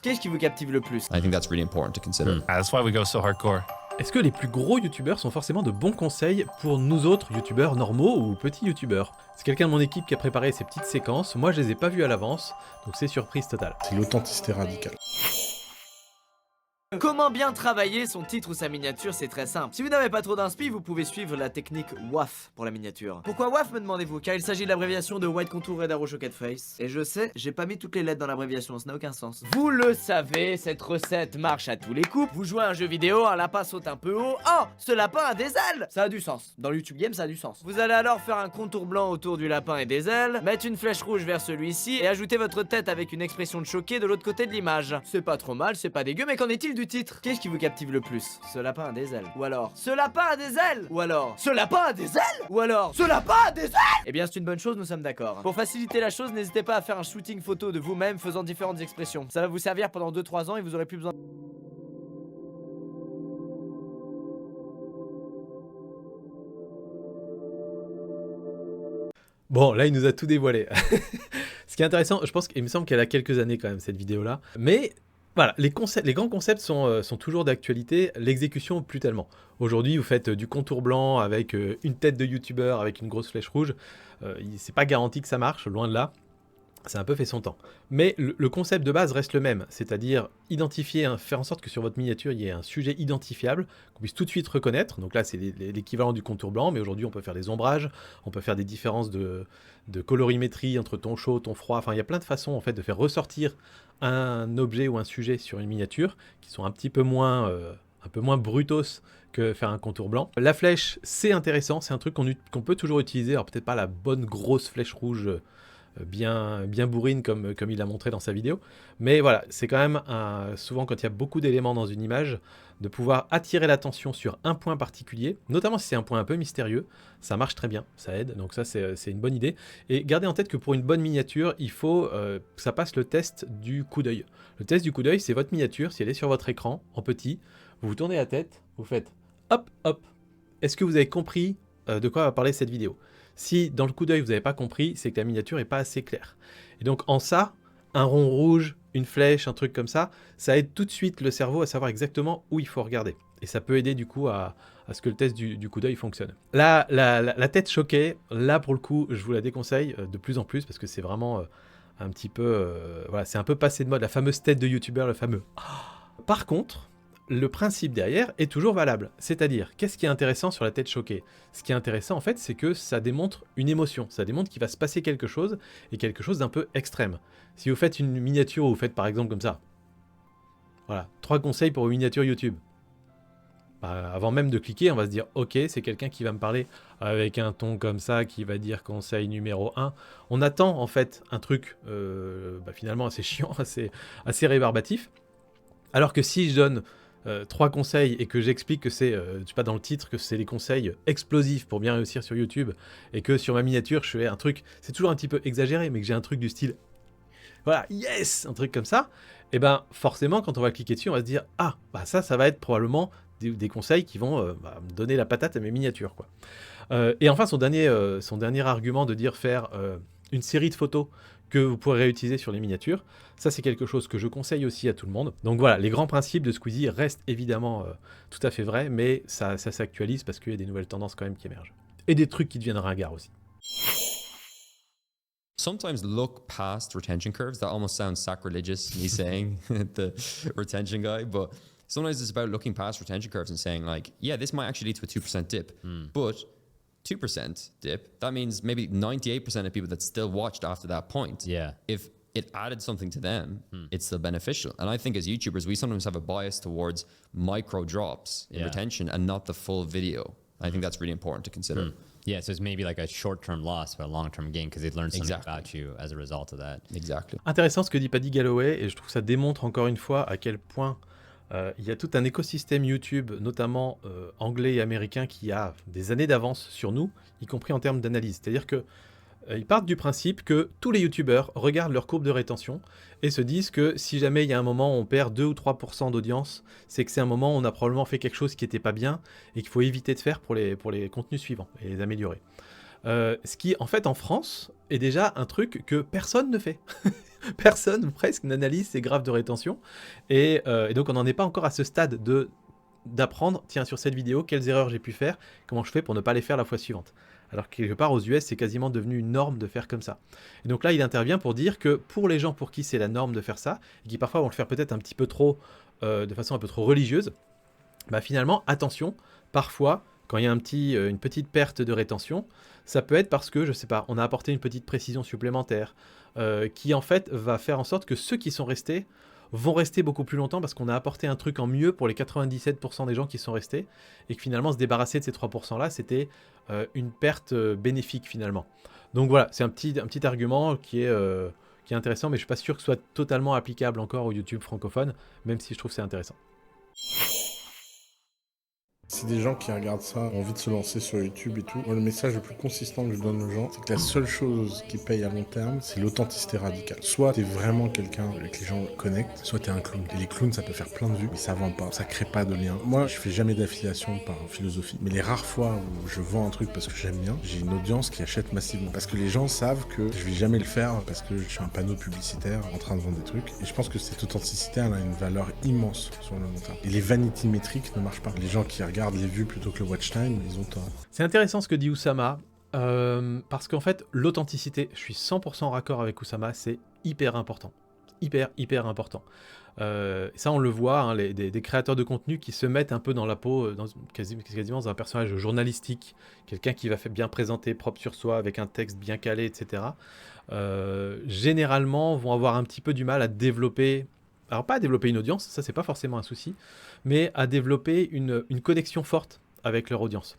Qu'est-ce qui vous captive le plus? I think that's really important to consider. That's why we go so hardcore. Est-ce que les plus gros youtubeurs sont forcément de bons conseils pour nous autres youtubeurs normaux ou petits youtubeurs? C'est quelqu'un de mon équipe qui a préparé ces petites séquences, moi je les ai pas vues à l'avance, donc c'est surprise totale. C'est l'authenticité radicale. Comment bien travailler son titre ou sa miniature, c'est très simple. Si vous n'avez pas trop d'inspi, vous pouvez suivre la technique WAF pour la miniature. Pourquoi WAF, me demandez-vous? Car il s'agit de l'abréviation de White Contour Red Arrow Shocked Face. Et je sais, j'ai pas mis toutes les lettres dans l'abréviation, ça n'a aucun sens. Vous le savez, cette recette marche à tous les coups. Vous jouez à un jeu vidéo, un lapin saute un peu haut. Oh, ce lapin a des ailes! Ça a du sens. Dans le YouTube Game, ça a du sens. Vous allez alors faire un contour blanc autour du lapin et des ailes, mettre une flèche rouge vers celui-ci et ajouter votre tête avec une expression de choqué de l'autre côté de l'image. C'est pas trop mal, c'est pas dégueu, mais qu'en est-il du titre? Qu'est-ce qui vous captive le plus? Ce lapin a des ailes. Ou alors, ce lapin a des ailes. Ou alors, ce lapin a des ailes. Ou alors, ce lapin a des ailes. Eh bien, c'est une bonne chose, nous sommes d'accord. Pour faciliter la chose, n'hésitez pas à faire un shooting photo de vous-même faisant différentes expressions. Ça va vous servir pendant 2-3 ans et vous aurez plus besoin. Bon, là il nous a tout dévoilé. Ce qui est intéressant, je pense qu'il me semble qu'elle a quelques années quand même cette vidéo-là, mais voilà, les grands concepts sont toujours d'actualité, l'exécution plus tellement. Aujourd'hui, vous faites du contour blanc avec une tête de youtubeur, avec une grosse flèche rouge. C'est pas garanti que ça marche, loin de là. C'est un peu fait son temps. Mais le concept de base reste le même, c'est-à-dire identifier, faire en sorte que sur votre miniature, il y ait un sujet identifiable, qu'on puisse tout de suite reconnaître. Donc là, c'est l'équivalent du contour blanc, mais aujourd'hui, on peut faire des ombrages, on peut faire des différences de colorimétrie entre ton chaud, ton froid. Enfin, il y a plein de façons en fait, de faire ressortir un objet ou un sujet sur une miniature qui sont un peu moins brutos que faire un contour blanc. La flèche, c'est intéressant, c'est un truc qu'on peut toujours utiliser. Alors peut-être pas la bonne grosse flèche rouge bien bourrine comme il a montré dans sa vidéo, mais voilà, c'est quand même souvent quand il y a beaucoup d'éléments dans une image, de pouvoir attirer l'attention sur un point particulier, notamment si c'est un point un peu mystérieux, ça marche très bien, ça aide, donc ça c'est une bonne idée. Et gardez en tête que pour une bonne miniature, il faut que ça passe le test du coup d'œil. Le test du coup d'œil, c'est votre miniature, si elle est sur votre écran, en petit, vous tournez la tête, vous faites hop, hop, est-ce que vous avez compris de quoi va parler cette vidéo? Si dans le coup d'œil vous n'avez pas compris, c'est que la miniature n'est pas assez claire. Et donc en ça, un rond rouge, une flèche, un truc comme ça aide tout de suite le cerveau à savoir exactement où il faut regarder. Et ça peut aider du coup à ce que le test du coup d'œil fonctionne. Là, la tête choquée, là pour le coup, je vous la déconseille de plus en plus parce que c'est vraiment un petit peu... voilà, c'est un peu passé de mode, la fameuse tête de youtubeur, le fameux... Par contre, le principe derrière est toujours valable. C'est-à-dire, qu'est-ce qui est intéressant sur la tête choquée? Ce qui est intéressant, en fait, c'est que ça démontre une émotion. Ça démontre qu'il va se passer quelque chose, et quelque chose d'un peu extrême. Si vous faites une miniature où vous faites par exemple comme ça, voilà, 3 conseils pour une miniature YouTube. Bah, avant même de cliquer, on va se dire, ok, c'est quelqu'un qui va me parler avec un ton comme ça, qui va dire conseil numéro 1. On attend, en fait, un truc finalement assez chiant, assez rébarbatif. Alors que si je donne 3 conseils et que j'explique que c'est, je sais pas dans le titre, que c'est les conseils explosifs pour bien réussir sur YouTube et que sur ma miniature je fais un truc, c'est toujours un petit peu exagéré, mais que j'ai un truc du style, voilà, yes, un truc comme ça, et ben forcément quand on va cliquer dessus on va se dire, ah, bah ça va être probablement des conseils qui vont me donner la patate à mes miniatures, quoi. Et enfin son dernier argument de dire faire une série de photos que vous pourrez réutiliser sur les miniatures. Ça, c'est quelque chose que je conseille aussi à tout le monde. Donc voilà, les grands principes de Squeezie restent évidemment tout à fait vrais, mais ça s'actualise parce qu'il y a des nouvelles tendances quand même qui émergent. Et des trucs qui deviennent ringards aussi. Sometimes look past retention curves. That almost sounds sacrilegious, me saying the retention guy, but sometimes it's about looking past retention curves and saying like, yeah, this might actually lead to a 2% dip, but 2% dip, that means maybe 98% of people that still watched after that point. Yeah. If it added something to them, it's still beneficial. And I think as YouTubers, we sometimes have a bias towards micro drops in retention and not the full video. I think that's really important to consider. Yeah, so it's maybe like a short-term loss, but a long-term gain because they've learned something about you as a result of that. Exactly. Intéressant ce que dit Paddy Galloway, et je trouve que ça démontre encore une fois à quel point il y a tout un écosystème YouTube, notamment anglais et américain, qui a des années d'avance sur nous, y compris en termes d'analyse. C'est-à-dire que ils partent du principe que tous les youtubeurs regardent leur courbe de rétention et se disent que si jamais il y a un moment où on perd 2 ou 3% d'audience, c'est que c'est un moment où on a probablement fait quelque chose qui n'était pas bien et qu'il faut éviter de faire pour les contenus suivants et les améliorer. Ce qui, en fait, en France, est déjà un truc que personne ne fait. personne ou presque n'analyse ces graphes de rétention. Et donc on n'en est pas encore à ce stade d'apprendre, tiens, sur cette vidéo, quelles erreurs j'ai pu faire, comment je fais pour ne pas les faire la fois suivante. Alors que quelque part aux US, c'est quasiment devenu une norme de faire comme ça. Et donc là, il intervient pour dire que pour les gens pour qui c'est la norme de faire ça, et qui parfois vont le faire peut-être un petit peu trop, de façon un peu trop religieuse, bah finalement, attention, parfois, quand il y a une petite perte de rétention, ça peut être parce que, je sais pas, on a apporté une petite précision supplémentaire, qui en fait va faire en sorte que ceux qui sont restés vont rester beaucoup plus longtemps parce qu'on a apporté un truc en mieux pour les 97% des gens qui sont restés, et que finalement se débarrasser de ces 3% là, c'était une perte bénéfique finalement. Donc voilà, c'est un petit argument qui est intéressant, mais je suis pas sûr que ce soit totalement applicable encore au YouTube francophone, même si je trouve que c'est intéressant. Si des gens qui regardent ça ont envie de se lancer sur YouTube et tout, moi le message le plus consistant que je donne aux gens, c'est que la seule chose qui paye à long terme, c'est l'authenticité radicale. Soit t'es vraiment quelqu'un avec les gens connectent, soit t'es un clown. Et les clowns, ça peut faire plein de vues, mais ça vend pas, ça crée pas de lien. Moi, je fais jamais d'affiliation par philosophie, mais les rares fois où je vends un truc parce que j'aime bien, j'ai une audience qui achète massivement. Parce que les gens savent que je vais jamais le faire parce que je suis un panneau publicitaire en train de vendre des trucs. Et je pense que cette authenticité, elle a une valeur immense sur le long terme. Et les vanity métriques ne marchent pas. Les gens qui regardent les vues plutôt que le watch time, ils ont tort. C'est intéressant ce que dit Oussama, parce qu'en fait, l'authenticité, je suis 100% raccord avec Oussama, c'est hyper important. Hyper important. Ça, on le voit, hein, des créateurs de contenu qui se mettent un peu dans la peau, quasiment dans un personnage journalistique, quelqu'un qui va bien présenter, propre sur soi, avec un texte bien calé, etc. Généralement, vont avoir un petit peu du mal à développer... Alors pas à développer une audience, ça c'est pas forcément un souci, mais à développer une connexion forte avec leur audience.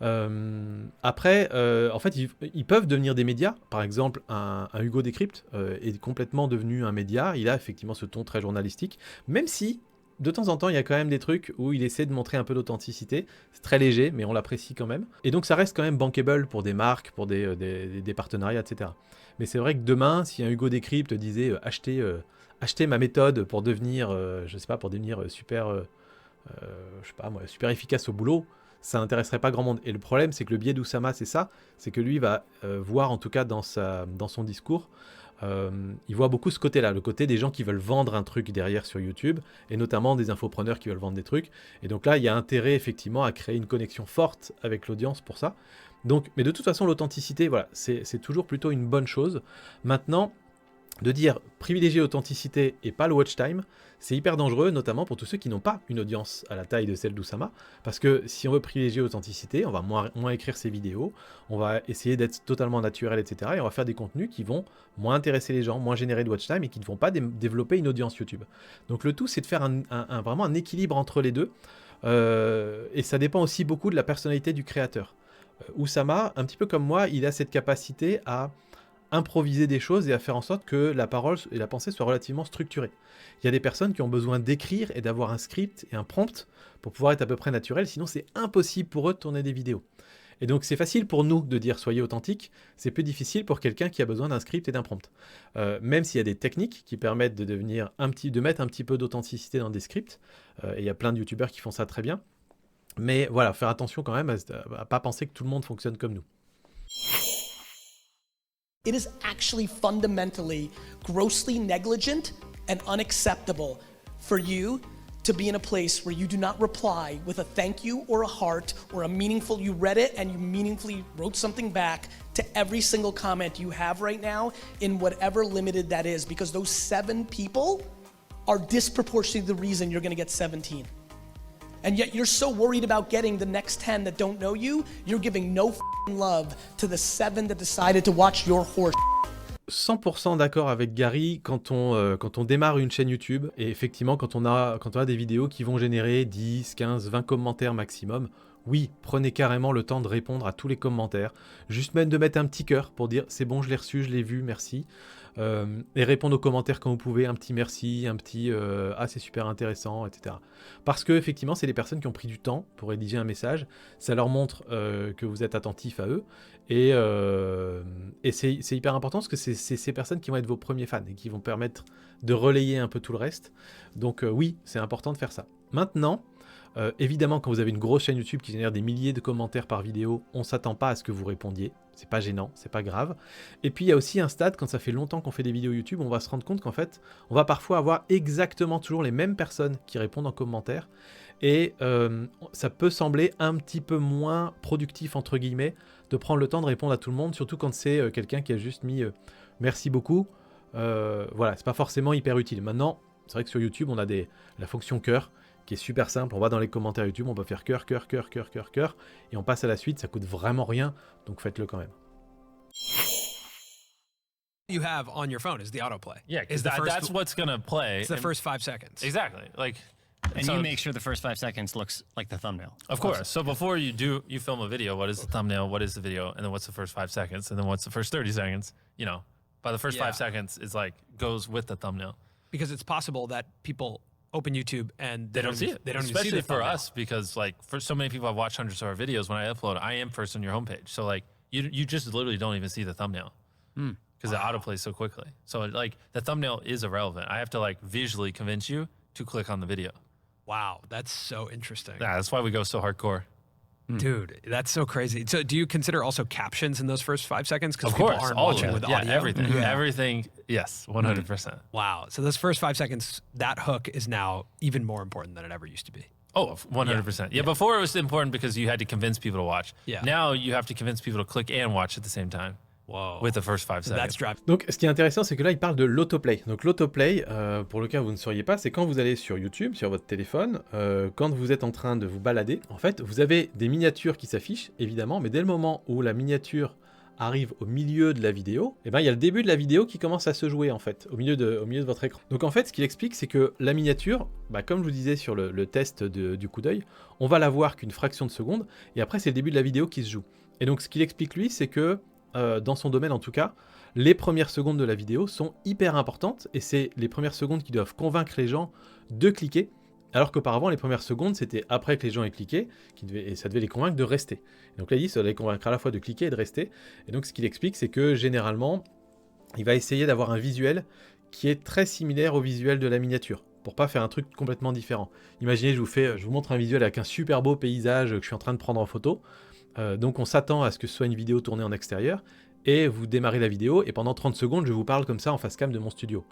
Après, en fait, ils peuvent devenir des médias. Par exemple, un Hugo Décrypte est complètement devenu un média. Il a effectivement ce ton très journalistique, même si de temps en temps, il y a quand même des trucs où il essaie de montrer un peu d'authenticité. C'est très léger, mais on l'apprécie quand même. Et donc ça reste quand même bankable pour des marques, pour des partenariats, etc. Mais c'est vrai que demain, si un Hugo Décrypte disait acheter ma méthode pour devenir, je sais pas, pour devenir super, je sais pas moi, super efficace au boulot, ça n'intéresserait pas grand monde. Et le problème, c'est que le biais d'Oussama, c'est ça, c'est que lui va voir, en tout cas dans son discours, il voit beaucoup ce côté-là, le côté des gens qui veulent vendre un truc derrière sur YouTube, et notamment des infopreneurs qui veulent vendre des trucs. Et donc là, il y a intérêt effectivement à créer une connexion forte avec l'audience pour ça. Donc, mais de toute façon, l'authenticité, voilà, c'est toujours plutôt une bonne chose. Maintenant, de dire privilégier l'authenticité et pas le watch time, c'est hyper dangereux, notamment pour tous ceux qui n'ont pas une audience à la taille de celle d'Oussama, parce que si on veut privilégier l'authenticité, on va moins écrire ses vidéos, on va essayer d'être totalement naturel, etc. Et on va faire des contenus qui vont moins intéresser les gens, moins générer de watch time et qui ne vont pas développer une audience YouTube. Donc le tout, c'est de faire vraiment un équilibre entre les deux, et ça dépend aussi beaucoup de la personnalité du créateur. Oussama, un petit peu comme moi, il a cette capacité à improviser des choses et à faire en sorte que la parole et la pensée soient relativement structurées. Il y a des personnes qui ont besoin d'écrire et d'avoir un script et un prompt pour pouvoir être à peu près naturel, sinon c'est impossible pour eux de tourner des vidéos. Et donc c'est facile pour nous de dire soyez authentique, c'est plus difficile pour quelqu'un qui a besoin d'un script et d'un prompt. Même s'il y a des techniques qui permettent de mettre un petit peu d'authenticité dans des scripts, et il y a plein de youtubeurs qui font ça très bien, mais voilà, faire attention quand même à pas penser que tout le monde fonctionne comme nous. It is actually fundamentally grossly negligent and unacceptable for you to be in a place where you do not reply with a thank you or a heart or a meaningful, you read it and you meaningfully wrote something back to every single comment you have right now in whatever limited that is, because those 7 people are disproportionately the reason you're gonna get 17. And yet you're so worried about getting the next 10 that don't know you, you're giving no f***ing love to the 7 that decided to watch your horse. 100% d'accord avec Gary quand on démarre une chaîne YouTube, et effectivement quand on a des vidéos qui vont générer 10, 15, 20 commentaires maximum, oui, prenez carrément le temps de répondre à tous les commentaires, juste même de mettre un petit cœur pour dire c'est bon, je l'ai reçu, je l'ai vu, merci. Et répondre aux commentaires quand vous pouvez, un petit merci, un petit ah c'est super intéressant, etc. Parce que effectivement c'est des personnes qui ont pris du temps pour rédiger un message, ça leur montre que vous êtes attentif à eux, et c'est hyper important parce que c'est ces personnes qui vont être vos premiers fans et qui vont permettre de relayer un peu tout le reste. Donc oui, c'est important de faire ça. Maintenant, évidemment, quand vous avez une grosse chaîne YouTube qui génère des milliers de commentaires par vidéo, on s'attend pas à ce que vous répondiez. C'est pas gênant, c'est pas grave. Et puis il y a aussi un stade, quand ça fait longtemps qu'on fait des vidéos YouTube, on va se rendre compte qu'en fait, on va parfois avoir exactement toujours les mêmes personnes qui répondent en commentaire. Et ça peut sembler un petit peu moins productif, entre guillemets, de prendre le temps de répondre à tout le monde, surtout quand c'est quelqu'un qui a juste mis merci beaucoup. Voilà, c'est pas forcément hyper utile. Maintenant, c'est vrai que sur YouTube, on a la fonction cœur qui est super simple. On va dans les commentaires YouTube, on peut faire cœur, cœur, cœur, cœur, cœur, cœur, et on passe à la suite. Ça coûte vraiment rien, donc faites-le quand même. You have on your phone is the autoplay. Yeah, is because that's what's gonna play. It's the and- first 5 seconds. Exactly. Like, And so- you make sure the first 5 seconds looks like the thumbnail. Of course. So before you film a video, what is the thumbnail? What is the video? And then what's the first 5 seconds? And then what's the first 30 seconds? You know, by the first Yeah. 5 seconds, it's like goes with the thumbnail. Because it's possible that people open YouTube and They don't see it. They don't Especially even see the for thumbnail. us, because like for so many people I've watched hundreds of our videos, when I upload, I am first on your homepage. So like you just literally don't even see the thumbnail. Because it autoplays so quickly. So like the thumbnail is irrelevant. I have to like visually convince you to click on the video. Wow, that's so interesting. Yeah, that's why we go so hardcore. Dude, that's so crazy. So do you consider also captions in those first 5 seconds? Because Of people course, aren't all of watching it. with Yeah, audio. everything. Everything. Yes, 100%. Wow. So those first 5 seconds, that hook is now even more important than it ever used to be. Oh, 100%. Yeah, before it was important because you had to convince people to watch. Yeah. Now you have to convince people to click and watch at the same time Whoa. with the first 5 so seconds. that's driving. Donc, ce qui est intéressant, c'est que là, il parle de l'autoplay. Donc, l'autoplay, pour le cas où vous ne sauriez pas, c'est quand vous allez sur YouTube, sur votre téléphone, quand vous êtes en train de vous balader, en fait, vous avez des miniatures qui s'affichent, évidemment, mais dès le moment où la miniature arrive au milieu de la vidéo, eh ben, il y a le début de la vidéo qui commence à se jouer, en fait, au milieu de votre écran. Donc, en fait, ce qu'il explique, c'est que la miniature, bah, comme je vous disais sur le test du coup d'œil, on va la voir qu'une fraction de seconde, et après, c'est le début de la vidéo qui se joue. Et donc, ce qu'il explique, lui, c'est que dans son domaine en tout cas, les premières secondes de la vidéo sont hyper importantes et c'est les premières secondes qui doivent convaincre les gens de cliquer, alors qu'auparavant les premières secondes c'était après que les gens aient cliqué et ça devait les convaincre de rester. Et donc là il dit ça doit les convaincre à la fois de cliquer et de rester. Et donc ce qu'il explique c'est que généralement il va essayer d'avoir un visuel qui est très similaire au visuel de la miniature, pour pas faire un truc complètement différent. Imaginez, je vous montre un visuel avec un super beau paysage que je suis en train de prendre en photo. Donc on s'attend à ce que ce soit une vidéo tournée en extérieur, et vous démarrez la vidéo, et pendant 30 secondes, je vous parle comme ça en face cam de mon studio.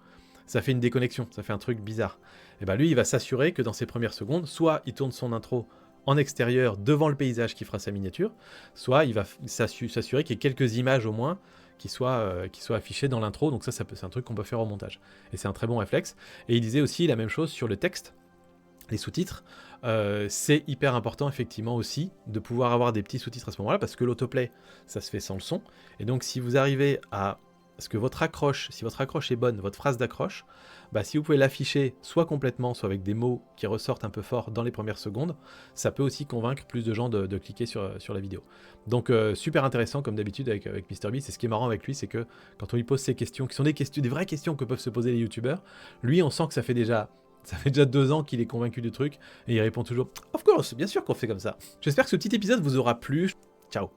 Ça fait une déconnexion, ça fait un truc bizarre. Et bien lui, il va s'assurer que dans ces premières secondes, soit il tourne son intro en extérieur devant le paysage qui fera sa miniature, soit il va s'assurer qu'il y ait quelques images au moins qui soient affichées dans l'intro, donc ça c'est un truc qu'on peut faire au montage. Et c'est un très bon réflexe. Et il disait aussi la même chose sur le texte, les sous-titres. C'est hyper important effectivement aussi de pouvoir avoir des petits sous-titres à ce moment-là, parce que l'autoplay ça se fait sans le son, et donc si vous arrivez à ce que votre accroche, si votre accroche est bonne, votre phrase d'accroche, bah, si vous pouvez l'afficher soit complètement, soit avec des mots qui ressortent un peu fort dans les premières secondes, ça peut aussi convaincre plus de gens de cliquer sur la vidéo. Donc super intéressant comme d'habitude avec MrBeast. Et ce qui est marrant avec lui, c'est que quand on lui pose ces questions, qui sont des vraies questions que peuvent se poser les youtubeurs, lui on sent que ça fait déjà 2 ans qu'il est convaincu du truc, et il répond toujours « Of course, bien sûr qu'on fait comme ça ». J'espère que ce petit épisode vous aura plu. Ciao.